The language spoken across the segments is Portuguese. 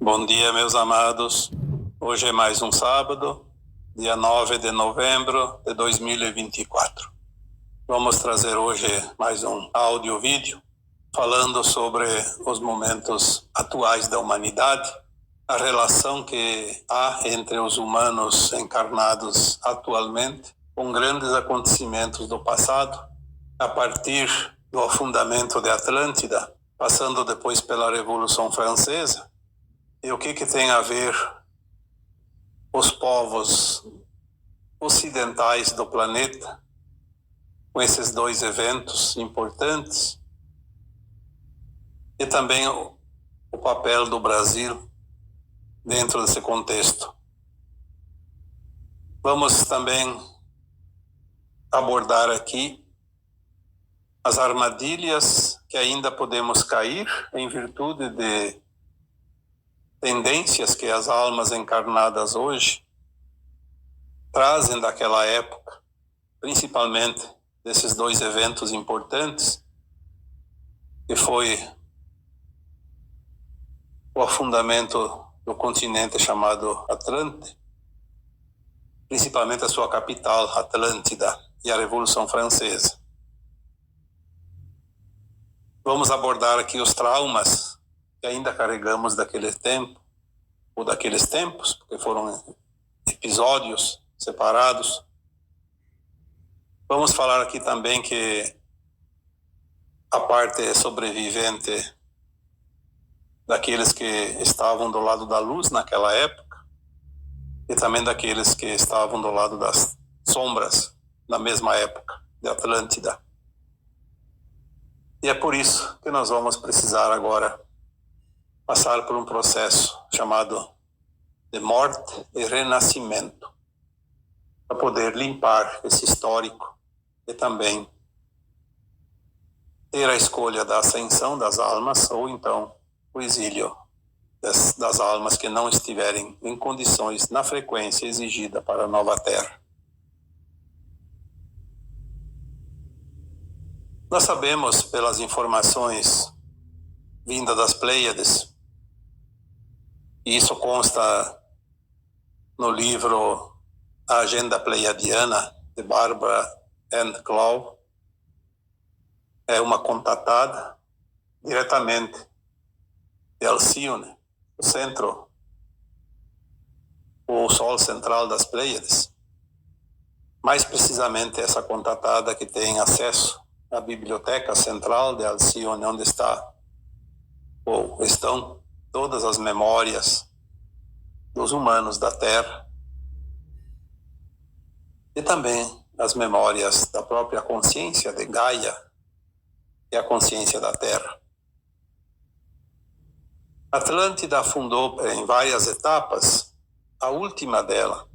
Bom dia, meus amados. Hoje é mais um sábado, dia 9 de novembro de 2024. Vamos trazer hoje mais um áudio-vídeo falando sobre os momentos atuais da humanidade, a relação que há entre os humanos encarnados atualmente com grandes acontecimentos do passado, a partir do afundamento de Atlântida, passando depois pela Revolução Francesa. E o que tem a ver os povos ocidentais do planeta com esses dois eventos importantes? E também o papel do Brasil dentro desse contexto. Vamos também abordar aqui as armadilhas que ainda podemos cair em virtude de tendências que as almas encarnadas hoje trazem daquela época, principalmente desses dois eventos importantes, que foi o afundamento do continente chamado Atlântico, principalmente a sua capital, Atlântida, e a Revolução Francesa. Vamos abordar aqui os traumas que ainda carregamos daquele tempo, ou daqueles tempos, porque foram episódios separados. Vamos falar aqui também que a parte sobrevivente daqueles que estavam do lado da luz naquela época, e também daqueles que estavam do lado das sombras na mesma época de Atlântida. E é por isso que nós vamos precisar agora passar por um processo chamado de morte e renascimento, para poder limpar esse histórico e também ter a escolha da ascensão das almas ou então o exílio das almas que não estiverem em condições na frequência exigida para a nova Terra. Nós sabemos pelas informações vindas das Pleiades, e isso consta no livro A Agenda Pleiadiana, de Barbara Ann Clough, é uma contatada diretamente de Alcione, o centro, o sol central das Pleiades. Mais precisamente essa contatada que tem acesso à biblioteca central de Alcione, onde estão todas as memórias dos humanos da Terra e também as memórias da própria consciência de Gaia e a consciência da Terra. Atlântida afundou em várias etapas, a última dela,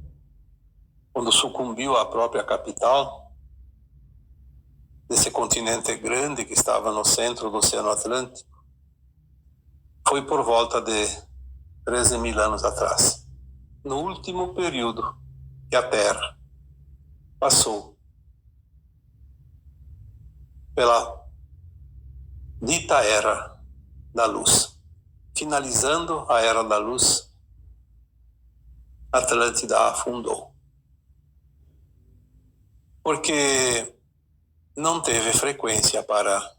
quando sucumbiu à própria capital desse continente grande que estava no centro do Oceano Atlântico, foi por volta de 13.000 anos atrás, no último período que a Terra passou pela dita Era da Luz. Finalizando a Era da Luz, Atlântida afundou. Porque não teve frequência para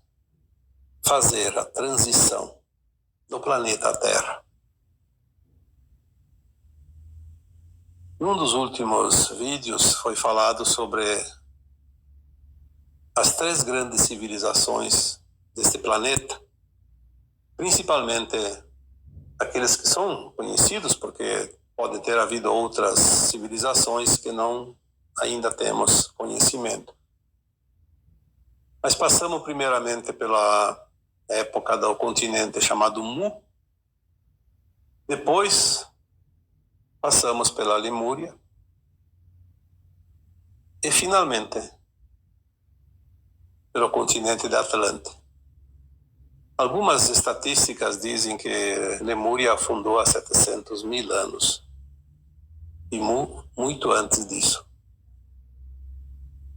fazer a transição do planeta Terra. Num dos últimos vídeos foi falado sobre as três grandes civilizações deste planeta, principalmente aqueles que são conhecidos, porque pode ter havido outras civilizações que não ainda temos conhecimento. Mas passamos primeiramente pela época do continente chamado Mu, depois passamos pela Lemúria e finalmente pelo continente de Atlântida. Algumas estatísticas dizem que Lemúria afundou há 700.000 anos e Mu muito antes disso.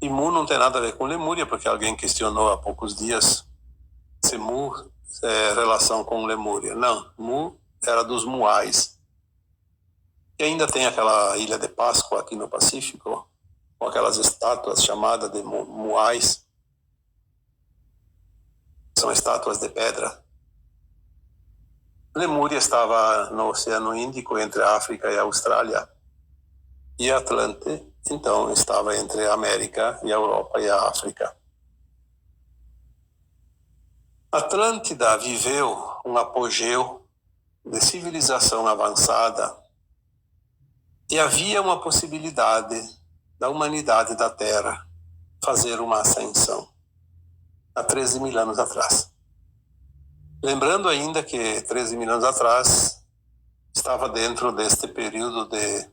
E Mu não tem nada a ver com Lemúria, porque alguém questionou há poucos dias se Mu é relação com Lemúria. Não, Mu era dos Moais. E ainda tem aquela Ilha de Páscoa aqui no Pacífico, com aquelas estátuas chamadas de Moais. São estátuas de pedra. Lemúria estava no Oceano Índico, entre a África e a Austrália. E Atlante, então, estava entre a América e a Europa e a África. Atlântida viveu um apogeu de civilização avançada e havia uma possibilidade da humanidade da Terra fazer uma ascensão há 13 mil anos atrás. Lembrando ainda que 13 mil anos atrás estava dentro deste período de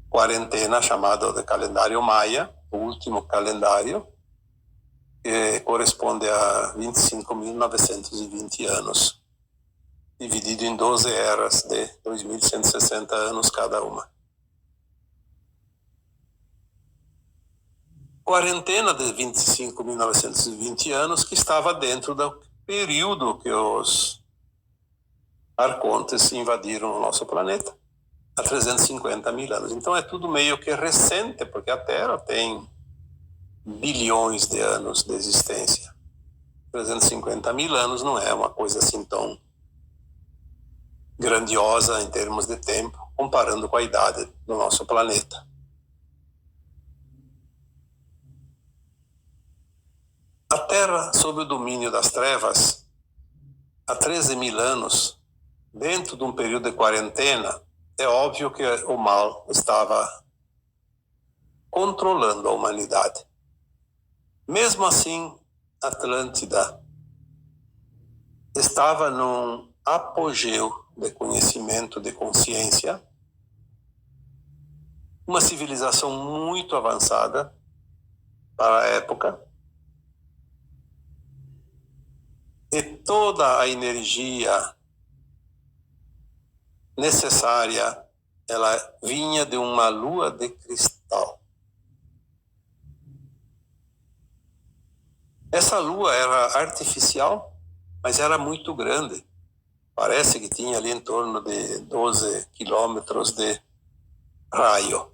quarentena chamado de calendário maia, o último calendário, que corresponde a 25.920 anos, dividido em 12 eras de 2.160 anos cada uma. Quarentena de 25.920 anos que estava dentro do período que os arcontes invadiram o nosso planeta, há 350 mil anos. Então é tudo meio que recente, porque a Terra tem bilhões de anos de existência. 350 mil anos não é uma coisa assim tão grandiosa em termos de tempo, comparando com a idade do nosso planeta. A Terra, sob o domínio das trevas, há 13 mil anos, dentro de um período de quarentena, é óbvio que o mal estava controlando a humanidade. Mesmo assim, Atlântida estava num apogeu de conhecimento, de consciência, uma civilização muito avançada para a época, e toda a energia necessária, ela vinha de uma lua de cristal. Essa lua era artificial, mas era muito grande. Parece que tinha ali em torno de 12 quilômetros de raio.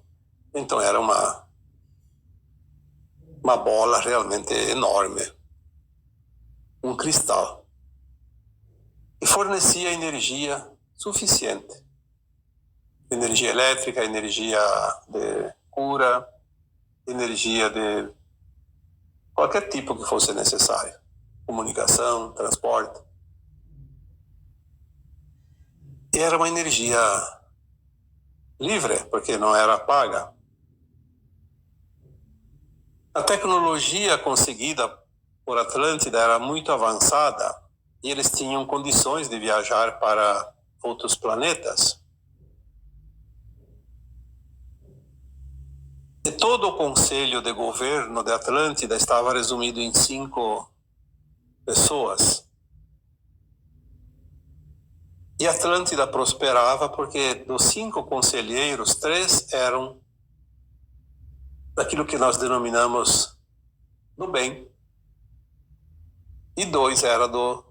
Então era uma bola realmente enorme, um cristal. E fornecia energia suficiente. Energia elétrica, energia de cura, energia de qualquer tipo que fosse necessário. Comunicação, transporte. E era uma energia livre, porque não era paga. A tecnologia conseguida por Atlântida era muito avançada e eles tinham condições de viajar para outros planetas. E todo o conselho de governo de Atlântida estava resumido em 5 pessoas. E Atlântida prosperava porque dos 5 conselheiros, 3 eram daquilo que nós denominamos do bem. E 2 eram do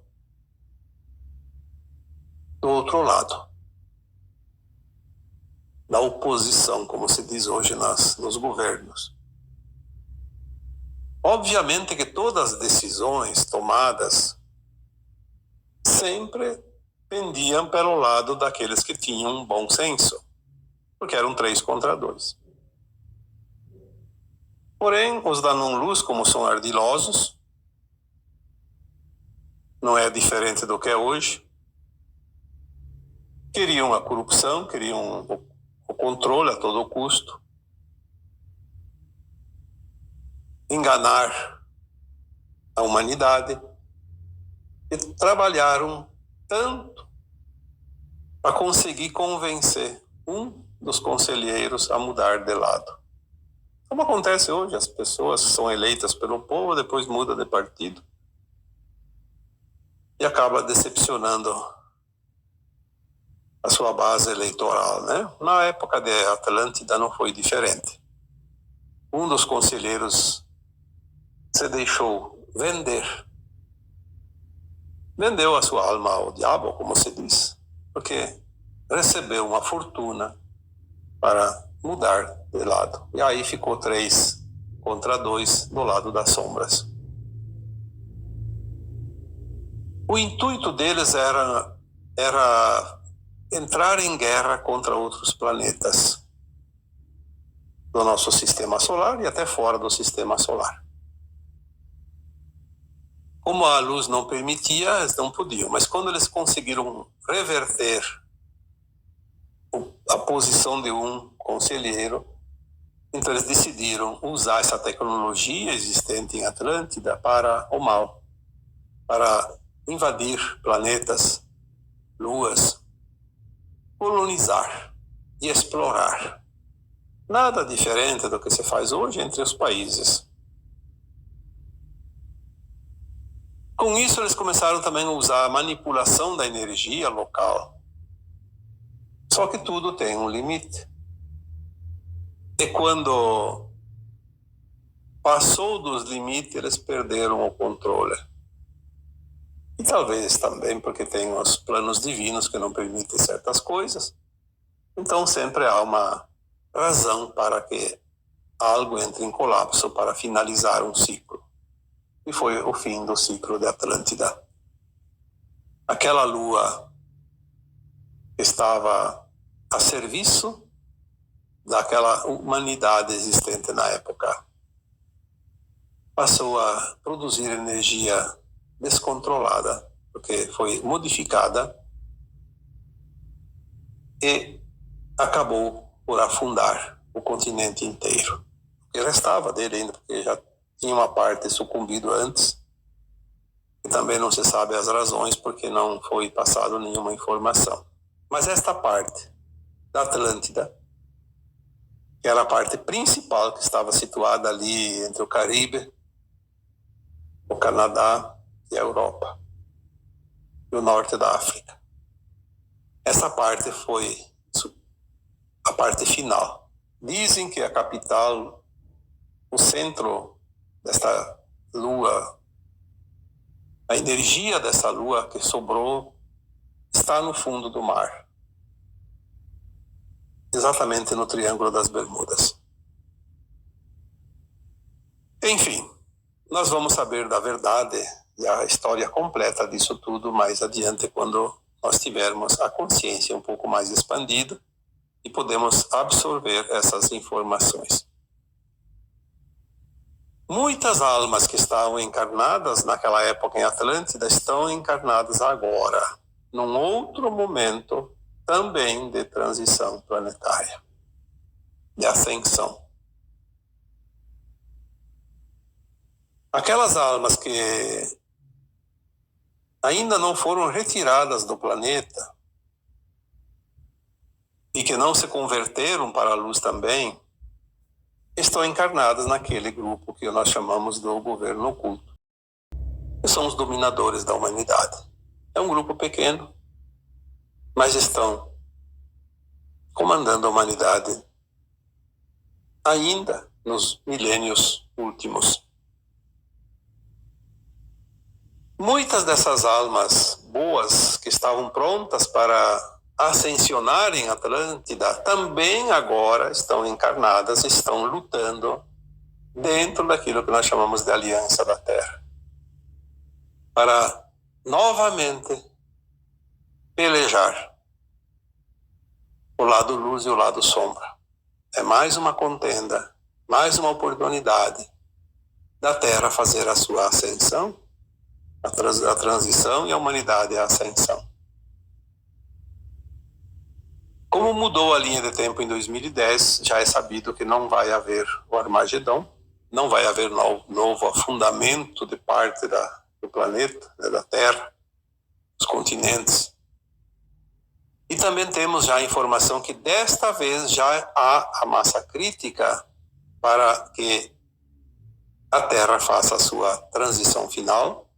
outro lado. Da oposição, como se diz hoje nos governos. Obviamente que todas as decisões tomadas sempre pendiam pelo lado daqueles que tinham um bom senso, porque eram 3 contra 2. Porém, os da non-luz, como são ardilosos, não é diferente do que é hoje, queriam a corrupção, queriam o controle a todo custo, enganar a humanidade, e trabalharam tanto para conseguir convencer um dos conselheiros a mudar de lado. Como acontece hoje, as pessoas são eleitas pelo povo, depois muda de partido e acaba decepcionando a sua base eleitoral, né? Na época de Atlântida não foi diferente. Um dos conselheiros se deixou vender vendeu a sua alma ao diabo, como se diz, porque recebeu uma fortuna para mudar de lado. E aí ficou 3 contra 2 do lado das sombras. O intuito deles era entrar em guerra contra outros planetas do nosso sistema solar e até fora do sistema solar. Como a luz não permitia, eles não podiam. Mas quando eles conseguiram reverter a posição de um conselheiro, então eles decidiram usar essa tecnologia existente em Atlântida para o mal, para invadir planetas, luas, colonizar e explorar. Nada diferente do que se faz hoje entre os países. Com isso, eles começaram também a usar a manipulação da energia local. Só que tudo tem um limite. E quando passou dos limites, eles perderam o controle. E talvez também porque tem os planos divinos que não permitem certas coisas. Então sempre há uma razão para que algo entre em colapso para finalizar um ciclo. E foi o fim do ciclo de Atlântida. Aquela lua estava a serviço daquela humanidade existente na época. Passou a produzir energia descontrolada, porque foi modificada e acabou por afundar o continente inteiro. O que restava dele ainda, porque já tinha uma parte sucumbido antes, e também não se sabe as razões, porque não foi passado nenhuma informação. Mas esta parte da Atlântida, que era a parte principal que estava situada ali entre o Caribe, o Canadá e a Europa, e o norte da África. Essa parte foi a parte final. Dizem que a capital, o centro desta lua, a energia dessa lua que sobrou, está no fundo do mar, exatamente no Triângulo das Bermudas. Enfim, nós vamos saber da verdade e a história completa disso tudo mais adiante, quando nós tivermos a consciência um pouco mais expandida e podemos absorver essas informações. Muitas almas que estavam encarnadas naquela época em Atlântida estão encarnadas agora, num outro momento também de transição planetária, de ascensão. Aquelas almas que ainda não foram retiradas do planeta e que não se converteram para a luz também, estão encarnadas naquele grupo que nós chamamos do governo oculto, que são os dominadores da humanidade. É um grupo pequeno, mas estão comandando a humanidade ainda nos milênios últimos. Muitas dessas almas boas que estavam prontas para ascensionar em Atlântida também agora estão encarnadas, estão lutando dentro daquilo que nós chamamos de Aliança da Terra, para novamente pelejar o lado luz e o lado sombra. É mais uma contenda, mais uma oportunidade da Terra fazer a sua ascensão, a transição, e a humanidade a ascensão. Como mudou a linha de tempo em 2010, já é sabido que não vai haver o Armagedon, não vai haver novo afundamento de parte do planeta, da Terra, dos continentes. E também temos já a informação que desta vez já há a massa crítica para que a Terra faça a sua transição final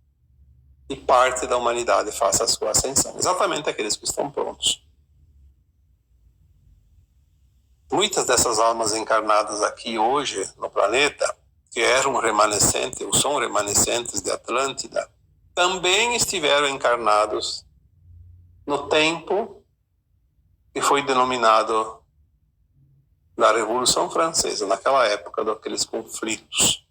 e parte da humanidade faça a sua ascensão. Exatamente aqueles que estão prontos. Muitas dessas almas encarnadas aqui hoje no planeta, que eram remanescentes, ou são remanescentes de Atlântida, também estiveram encarnados no tempo que foi denominado da Revolução Francesa, naquela época daqueles conflitos.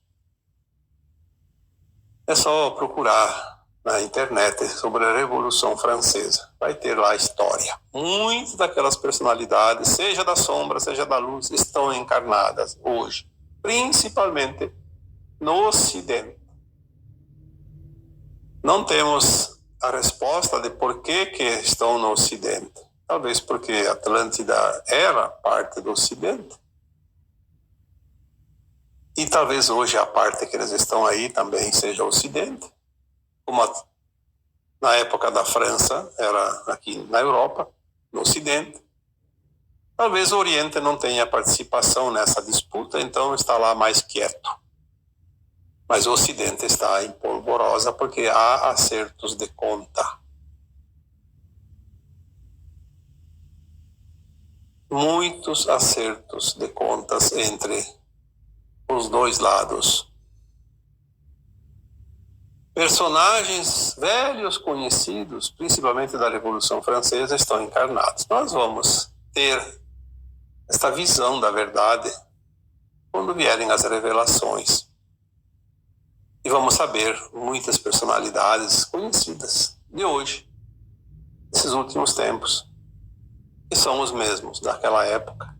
É só procurar na internet sobre a Revolução Francesa. Vai ter lá a história. Muitas daquelas personalidades, seja da sombra, seja da luz, estão encarnadas hoje, principalmente no Ocidente. Não temos a resposta de por que estão no Ocidente. Talvez porque Atlântida era parte do Ocidente. E talvez hoje a parte que eles estão aí também seja o Ocidente. Como na época da França, era aqui na Europa, no Ocidente. Talvez o Oriente não tenha participação nessa disputa, então está lá mais quieto. Mas o Ocidente está em polvorosa porque há acertos de conta. Muitos acertos de contas entre os dois lados. Personagens velhos conhecidos, principalmente da Revolução Francesa, estão encarnados. Nós vamos ter esta visão da verdade quando vierem as revelações. E vamos saber muitas personalidades conhecidas de hoje, desses últimos tempos, que são os mesmos daquela época.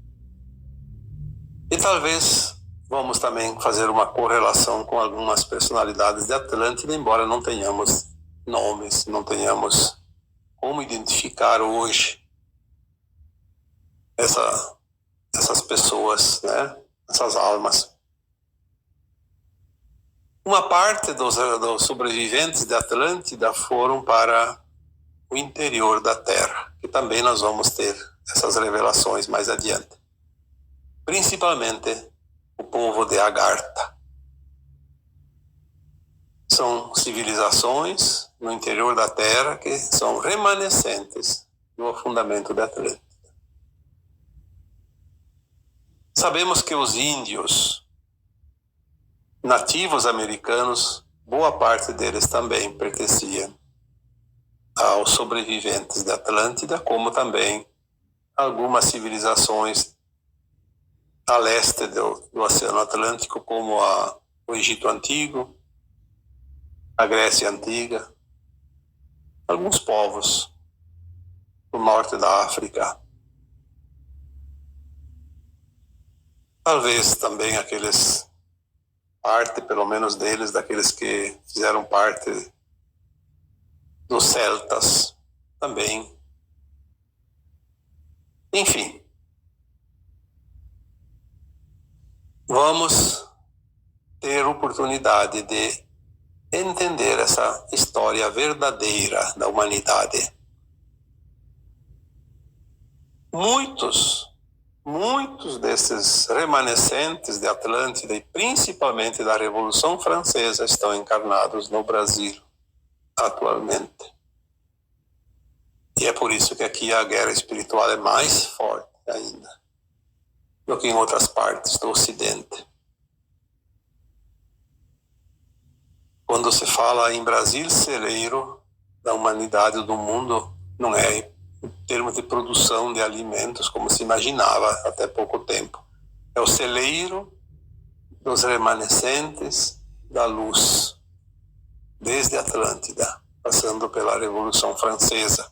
E talvez vamos também fazer uma correlação com algumas personalidades de Atlântida, embora não tenhamos nomes, não tenhamos como identificar hoje essas pessoas, né? Essas almas. Uma parte dos sobreviventes de Atlântida foram para o interior da Terra, que também nós vamos ter essas revelações mais adiante. Principalmente o povo de Agartha. São civilizações no interior da Terra que são remanescentes do afundamento da Atlântida. Sabemos que os índios nativos americanos, boa parte deles também pertencia aos sobreviventes da Atlântida, como também algumas civilizações a leste do Oceano Atlântico, como o Egito Antigo, a Grécia Antiga, alguns povos do norte da África. Talvez também parte, pelo menos deles, daqueles que fizeram parte dos celtas também. Enfim, vamos ter oportunidade de entender essa história verdadeira da humanidade. Muitos desses remanescentes de Atlântida e principalmente da Revolução Francesa estão encarnados no Brasil atualmente. E é por isso que aqui a guerra espiritual é mais forte ainda do que em outras partes do Ocidente. Quando se fala em Brasil celeiro da humanidade, do mundo, não é em termos de produção de alimentos, como se imaginava até pouco tempo. É o celeiro dos remanescentes da luz, desde Atlântida, passando pela Revolução Francesa.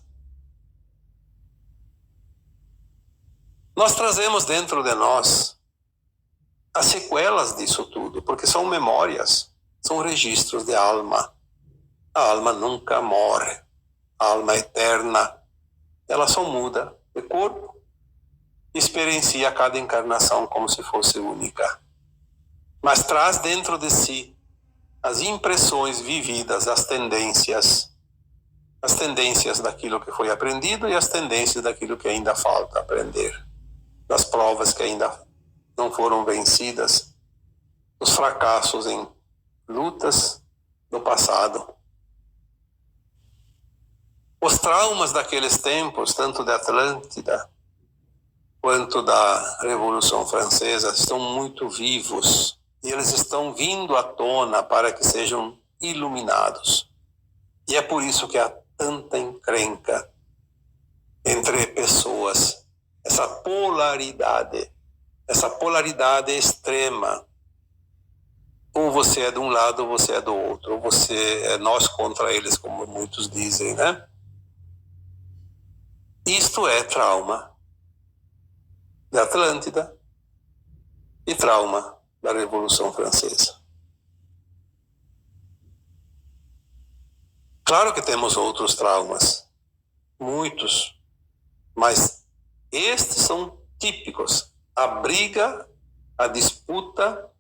Nós trazemos dentro de nós as sequelas disso tudo, porque são memórias, são registros de alma. A alma nunca morre, a alma é eterna. Ela só muda de corpo, experiencia cada encarnação como se fosse única. Mas traz dentro de si as impressões vividas, as tendências daquilo que foi aprendido e as tendências daquilo que ainda falta aprender, das provas que ainda não foram vencidas, dos fracassos em lutas do passado. Os traumas daqueles tempos, tanto da Atlântida quanto da Revolução Francesa, estão muito vivos e eles estão vindo à tona para que sejam iluminados. E é por isso que há tanta encrenca entre pessoas, essa polaridade extrema. Ou você é de um lado ou você é do outro, ou você é nós contra eles, como muitos dizem, né? Isto é trauma da Atlântida e trauma da Revolução Francesa. Claro que temos outros traumas, muitos, mas estes são típicos. A briga, a disputa,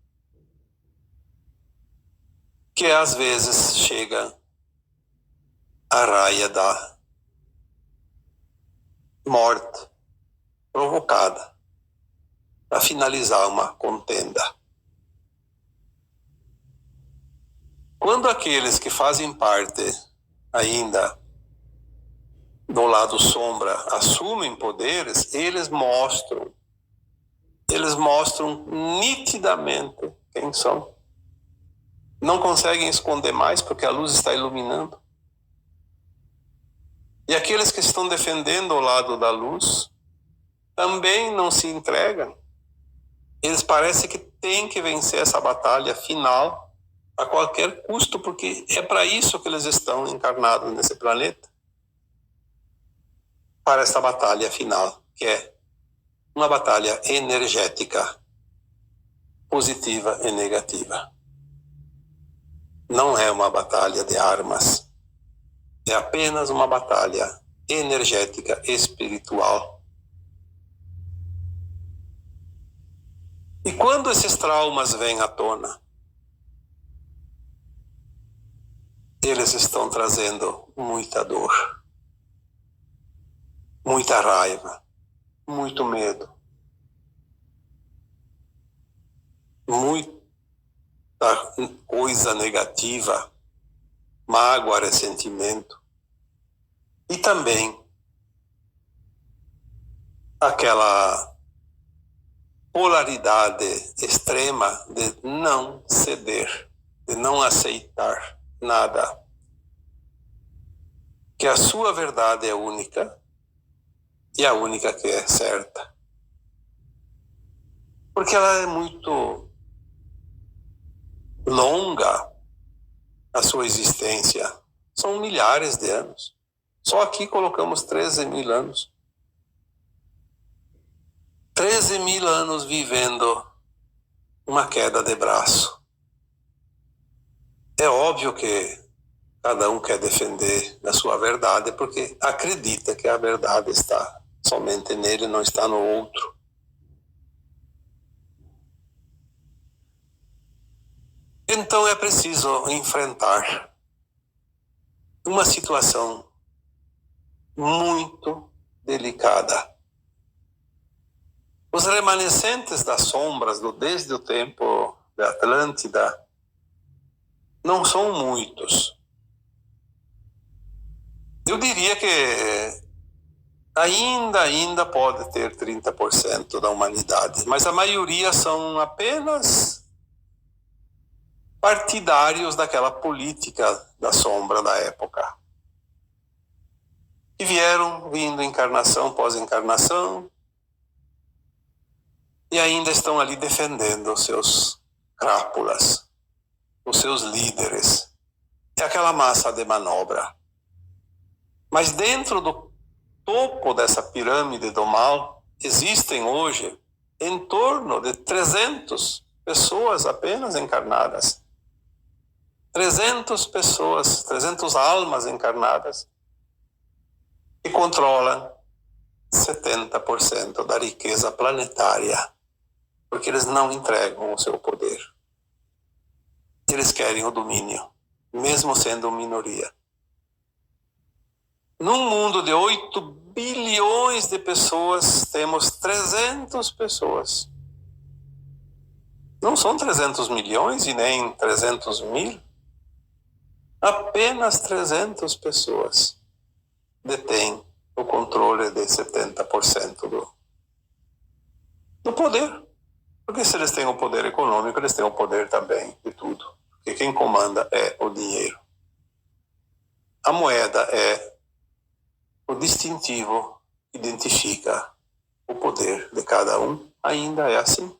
que às vezes chega à raia da morte provocada para finalizar uma contenda. Quando aqueles que fazem parte ainda do lado sombra assumem poderes, eles mostram nitidamente quem são. Não conseguem esconder mais porque a luz está iluminando. E aqueles que estão defendendo o lado da luz também não se entregam. Eles parecem que têm que vencer essa batalha final a qualquer custo, porque é para isso que eles estão encarnados nesse planeta. Para essa batalha final, que é uma batalha energética, positiva e negativa. Não é uma batalha de armas, é apenas uma batalha energética, espiritual. E quando esses traumas vêm à tona, eles estão trazendo muita dor, muita raiva, muito medo, muita coisa negativa, mágoa, ressentimento. E também aquela polaridade extrema de não ceder, de não aceitar nada. Que a sua verdade é única e a única que é certa. Porque ela é muito longa, a sua existência. São milhares de anos. Só aqui colocamos 13.000 anos. 13.000 anos vivendo uma queda de braço. É óbvio que cada um quer defender a sua verdade porque acredita que a verdade está somente nele, não está no outro. Então é preciso enfrentar uma situação muito delicada. Os remanescentes das sombras desde o tempo da Atlântida não são muitos. Eu diria que ainda pode ter 30% da humanidade, mas a maioria são apenas partidários daquela política da sombra da época. E vindo encarnação após encarnação, e ainda estão ali defendendo os seus crápulas, os seus líderes. É aquela massa de manobra. Mas dentro do topo dessa pirâmide do mal, existem hoje em torno de 300 pessoas apenas encarnadas. 300 pessoas, 300 almas encarnadas que controlam 70% da riqueza planetária, porque eles não entregam o seu poder. Eles querem o domínio, mesmo sendo minoria. Num mundo de 8 bilhões de pessoas, temos 300 pessoas. Não são 300 milhões e nem 300 mil. Apenas 300 pessoas detêm o controle de 70% do poder. Porque se eles têm o poder econômico, eles têm o poder também de tudo. Porque quem comanda é o dinheiro. a moeda é o distintivo que identifica o poder de cada um, ainda é assim.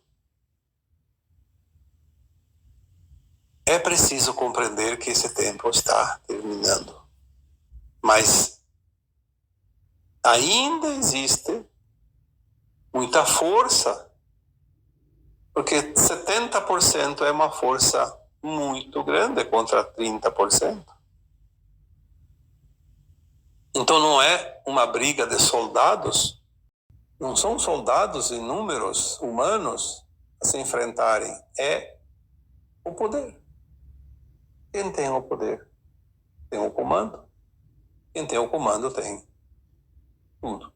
É preciso compreender que esse tempo está terminando. Mas ainda existe muita força, porque 70% é uma força muito grande contra 30%. Então não é uma briga de soldados, não são soldados em números humanos a se enfrentarem, é o poder. Quem tem o poder tem o comando. Quem tem o comando tem tudo.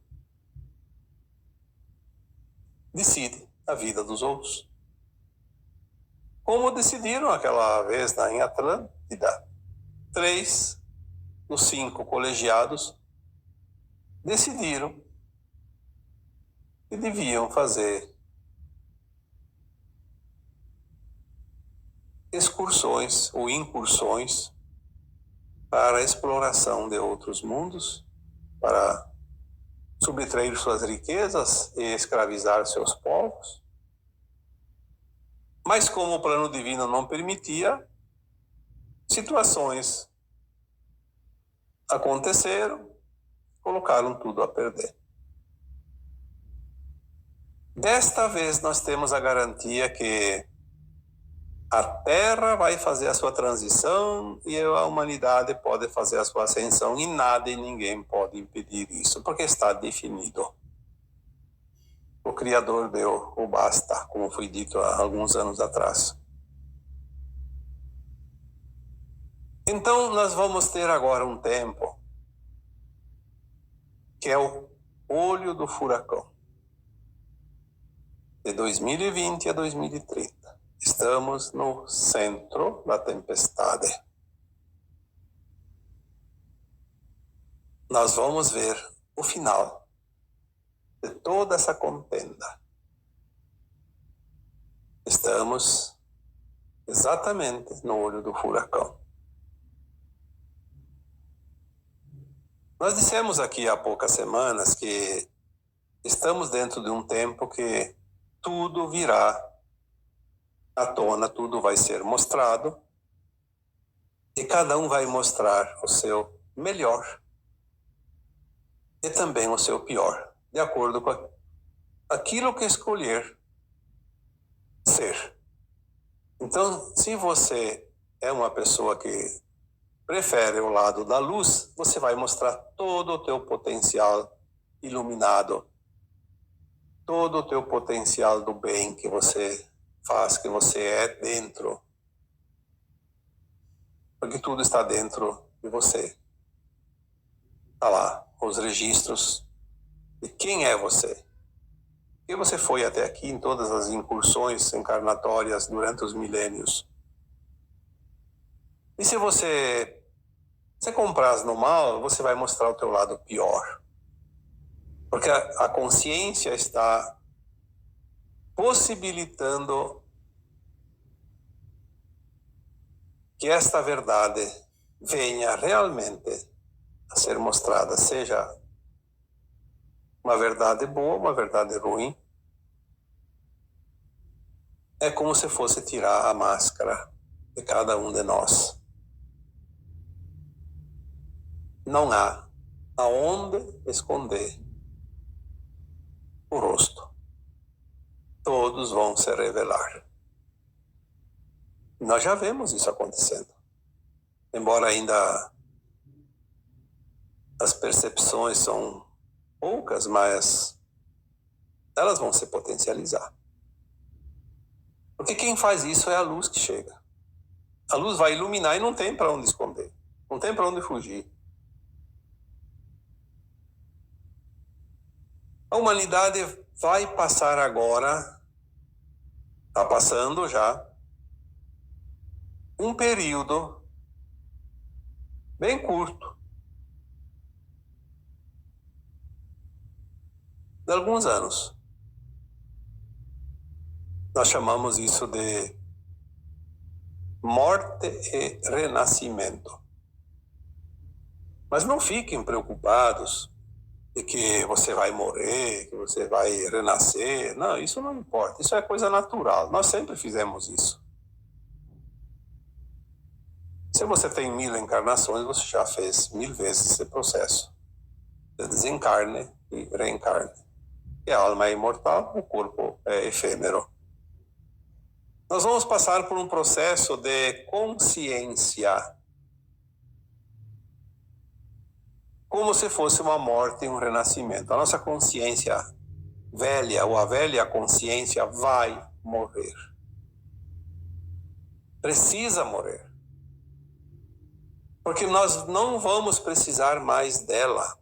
Decide a vida dos outros. Como decidiram aquela vez em Atlântida, 3 dos 5 colegiados decidiram que deviam fazer excursões ou incursões para a exploração de outros mundos, para subtrair suas riquezas e escravizar seus povos. Mas como o plano divino não permitia, situações aconteceram, colocaram tudo a perder. Desta vez nós temos a garantia que a Terra vai fazer a sua transição e a humanidade pode fazer a sua ascensão, e nada e ninguém pode impedir isso, porque está definido. O Criador deu o basta, como foi dito há alguns anos atrás. Então nós vamos ter agora um tempo que é o olho do furacão, de 2020 a 2030. Estamos no centro da tempestade. Nós vamos ver o final de toda essa contenda. Estamos exatamente no olho do furacão. Nós dissemos aqui há poucas semanas que estamos dentro de um tempo que tudo virá à tona, tudo vai ser mostrado e cada um vai mostrar o seu melhor e também o seu pior, de acordo com aquilo que escolher ser. Então, se você é uma pessoa que prefere o lado da luz, você vai mostrar todo o teu potencial iluminado, todo o teu potencial do bem que você faz, que você é dentro. Porque tudo está dentro de você. Está lá, os registros de quem é você. E você foi até aqui em todas as incursões encarnatórias durante os milênios. E se você compras no mal, você vai mostrar o teu lado pior. Porque a consciência está possibilitando que esta verdade venha realmente a ser mostrada, seja uma verdade boa, uma verdade ruim. É como se fosse tirar a máscara de cada um de nós. Não há aonde esconder o rosto. Todos vão se revelar. Nós já vemos isso acontecendo. Embora ainda as percepções são poucas, mas elas vão se potencializar. Porque quem faz isso é a luz que chega. A luz vai iluminar e não tem para onde esconder. Não tem para onde fugir. A humanidade vai passar agora, está passando já, um período bem curto, de alguns anos. Nós chamamos isso de morte e renascimento. Mas não fiquem preocupados de que você vai morrer, que você vai renascer. Não, isso não importa. Isso é coisa natural. Nós sempre fizemos isso. Se você tem 1000 encarnações, você já fez 1000 vezes esse processo. Você desencarne e reencarne. E a alma é imortal, o corpo é efêmero. Nós vamos passar por um processo de consciência, como se fosse uma morte e um renascimento. A nossa consciência velha, ou a velha consciência, vai morrer. Precisa morrer. Porque nós não vamos precisar mais dela.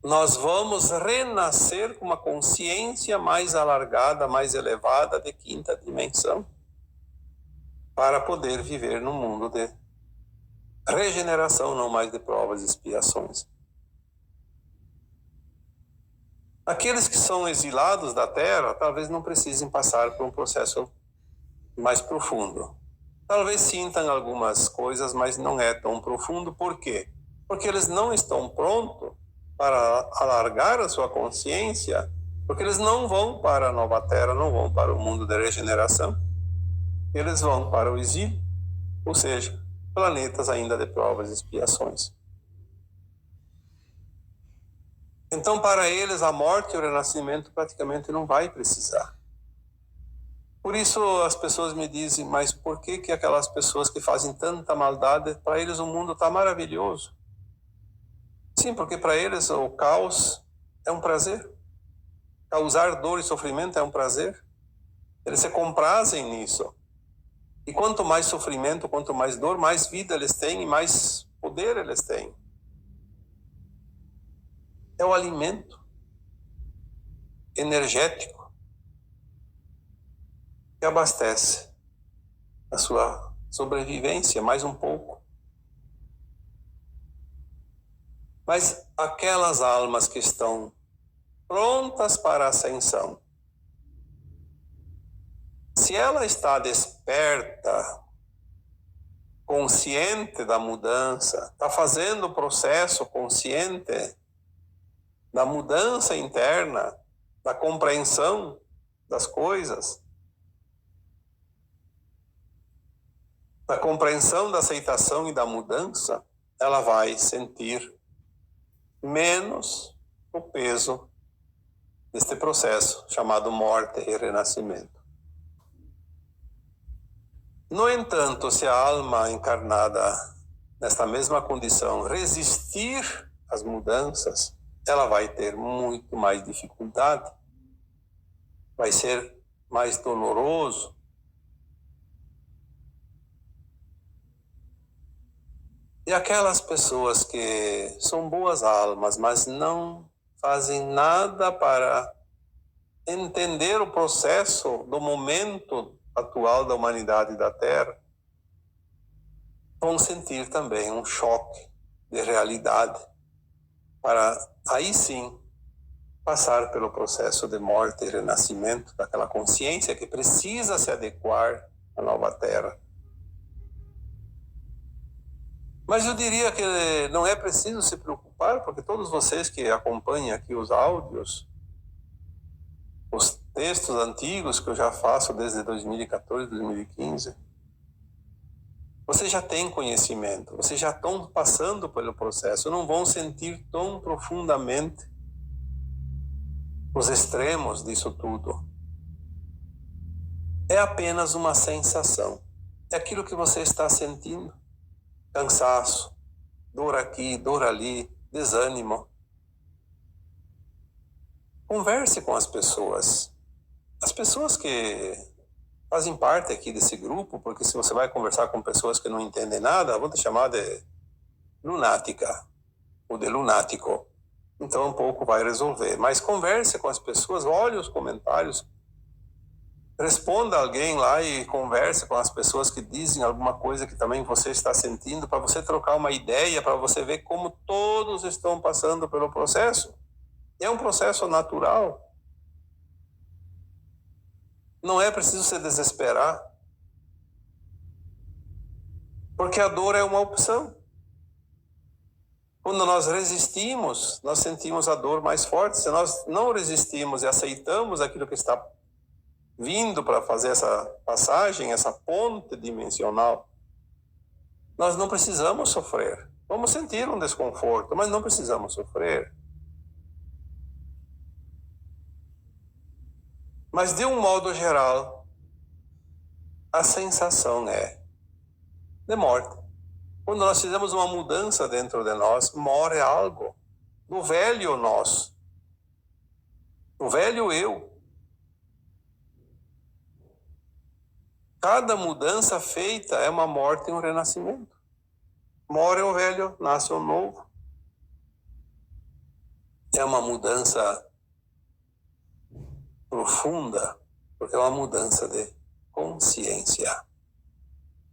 Nós vamos renascer com uma consciência mais alargada, mais elevada, de quinta dimensão, para poder viver num mundo de regeneração, não mais de provas e expiações. Aqueles que são exilados da Terra, talvez não precisem passar por um processo mais profundo. Talvez sintam algumas coisas, mas não é tão profundo. Por quê? Porque eles não estão prontos para alargar a sua consciência, porque eles não vão para a nova Terra, não vão para o mundo da regeneração. Eles vão para o exílio, ou seja, planetas ainda de provas e expiações. Então, para eles, a morte e o renascimento praticamente não vai precisar. Por isso, as pessoas me dizem, mas por que aquelas pessoas que fazem tanta maldade, para eles o mundo está maravilhoso? Sim, porque para eles o caos é um prazer. Causar dor e sofrimento é um prazer. Eles se comprazem nisso. E quanto mais sofrimento, quanto mais dor, mais vida eles têm e mais poder eles têm. É o alimento energético que abastece a sua sobrevivência mais um pouco. Mas aquelas almas que estão prontas para a ascensão, se ela está desperta, consciente da mudança, está fazendo o processo consciente da mudança interna, da compreensão das coisas, da compreensão da aceitação e da mudança, ela vai sentir menos o peso deste processo chamado morte e renascimento. No entanto, se a alma encarnada nesta mesma condição resistir às mudanças, ela vai ter muito mais dificuldade, vai ser mais doloroso. E aquelas pessoas que são boas almas, mas não fazem nada para entender o processo do momento atual da humanidade e da Terra, vão sentir também um choque de realidade para aí sim passar pelo processo de morte e renascimento daquela consciência que precisa se adequar à nova Terra. Mas eu diria que não é preciso se preocupar, porque todos vocês que acompanham aqui os áudios, os textos antigos que eu já faço desde 2014, 2015, vocês já têm conhecimento, vocês já estão passando pelo processo, não vão sentir tão profundamente os extremos disso tudo. É apenas uma sensação. É aquilo que você está sentindo. Cansaço, dor aqui, dor ali, desânimo. Converse com as pessoas. As pessoas que fazem parte aqui desse grupo, porque se você vai conversar com pessoas que não entendem nada, vão te chamar de lunática ou de lunático. Então um pouco vai resolver. Mas converse com as pessoas, olhe os comentários, responda alguém lá e converse com as pessoas que dizem alguma coisa que também você está sentindo, para você trocar uma ideia, para você ver como todos estão passando pelo processo. É um processo natural. Não é preciso se desesperar. Porque a dor é uma opção. Quando nós resistimos, nós sentimos a dor mais forte. Se nós não resistimos e aceitamos aquilo que está vindo para fazer essa passagem, essa ponte dimensional, nós não precisamos sofrer. Vamos sentir um desconforto, mas não precisamos sofrer. Mas, de um modo geral, a sensação é de morte. Quando nós fizemos uma mudança dentro de nós, morre algo do velho nós, do velho eu. Cada mudança feita é uma morte e um renascimento. Morre o velho, nasce o novo. É uma mudança profunda, porque é uma mudança de consciência.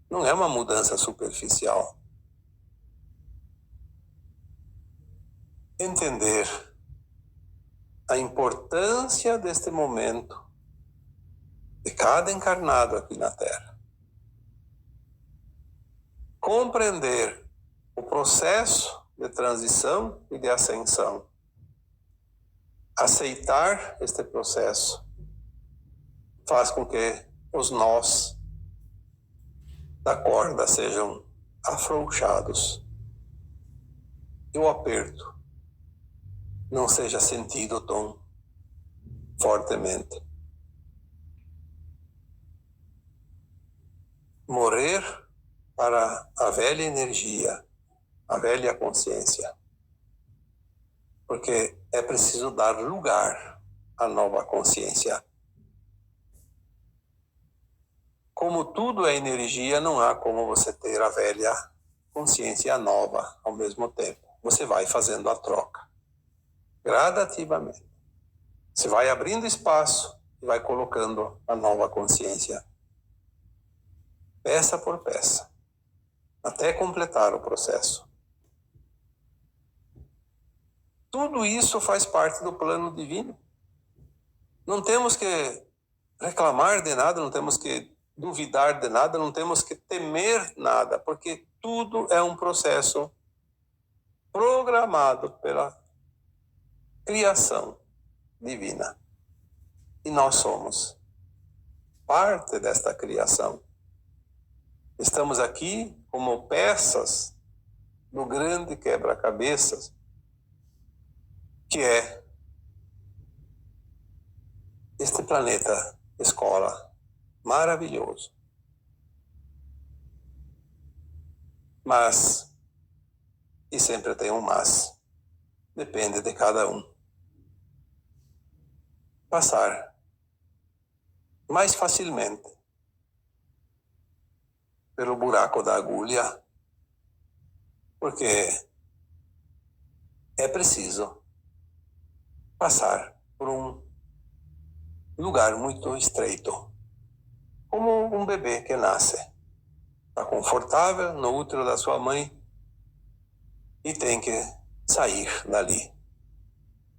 Não é uma mudança superficial. Entender a importância deste momento de cada encarnado aqui na Terra. Compreender o processo de transição e de ascensão. Aceitar este processo faz com que os nós da corda sejam afrouxados e o aperto não seja sentido tão fortemente. Morrer para a velha energia, a velha consciência. Porque é preciso dar lugar à nova consciência. Como tudo é energia, não há como você ter a velha consciência e a nova ao mesmo tempo. Você vai fazendo a troca, gradativamente. Você vai abrindo espaço e vai colocando a nova consciência, peça por peça, até completar o processo. Tudo isso faz parte do plano divino. Não temos que reclamar de nada, não temos que duvidar de nada, não temos que temer nada, porque tudo é um processo programado pela criação divina. E nós somos parte desta criação. Estamos aqui como peças do grande quebra-cabeças, que é este planeta escola maravilhoso. Mas, e sempre tem um mas, depende de cada um, passar mais facilmente pelo buraco da agulha, porque é preciso passar por um lugar muito estreito, como um bebê que nasce. Está confortável no útero da sua mãe e tem que sair dali.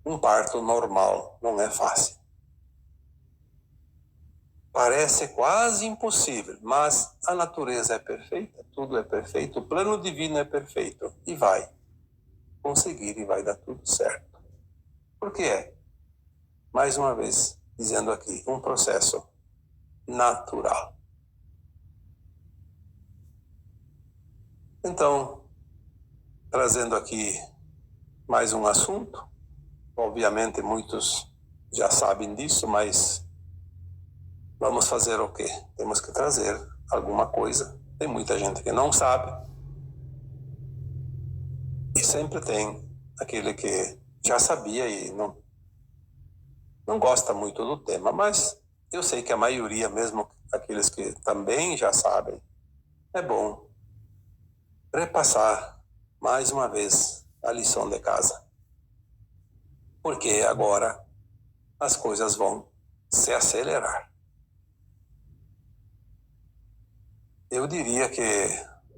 Um parto normal não é fácil. Parece quase impossível, mas a natureza é perfeita, tudo é perfeito, o plano divino é perfeito e vai conseguir e vai dar tudo certo. Por que é? Mais uma vez, dizendo aqui, um processo natural. Então, trazendo aqui mais um assunto, obviamente muitos já sabem disso, mas vamos fazer o quê? Temos que trazer alguma coisa. Tem muita gente que não sabe. E sempre tem aquele que já sabia e não gosta muito do tema, mas eu sei que a maioria, mesmo aqueles que também já sabem, é bom repassar mais uma vez a lição de casa. Porque agora as coisas vão se acelerar. Eu diria que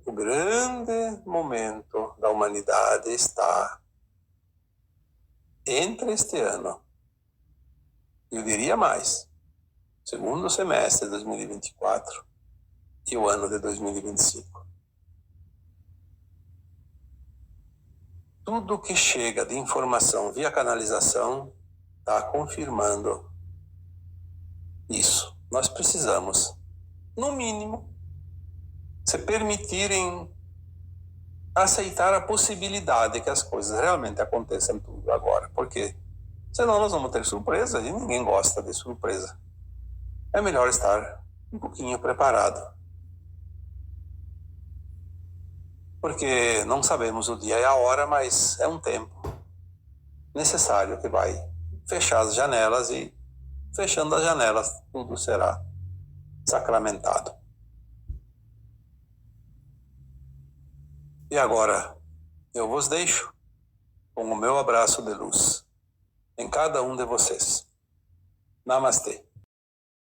o grande momento da humanidade está entre este ano, eu diria mais, segundo semestre de 2024 e o ano de 2025. tudo que chega de informação via canalização está confirmando isso. Nós precisamos, no mínimo, se permitirem aceitar a possibilidade que as coisas realmente aconteçam tudo agora. Porque senão nós vamos ter surpresa e ninguém gosta de surpresa. É melhor estar um pouquinho preparado. Porque não sabemos o dia e a hora, mas é um tempo necessário que vai fechar as janelas e, fechando as janelas, tudo será sacramentado. E agora, eu vos deixo com o meu abraço de luz em cada um de vocês. Namastê.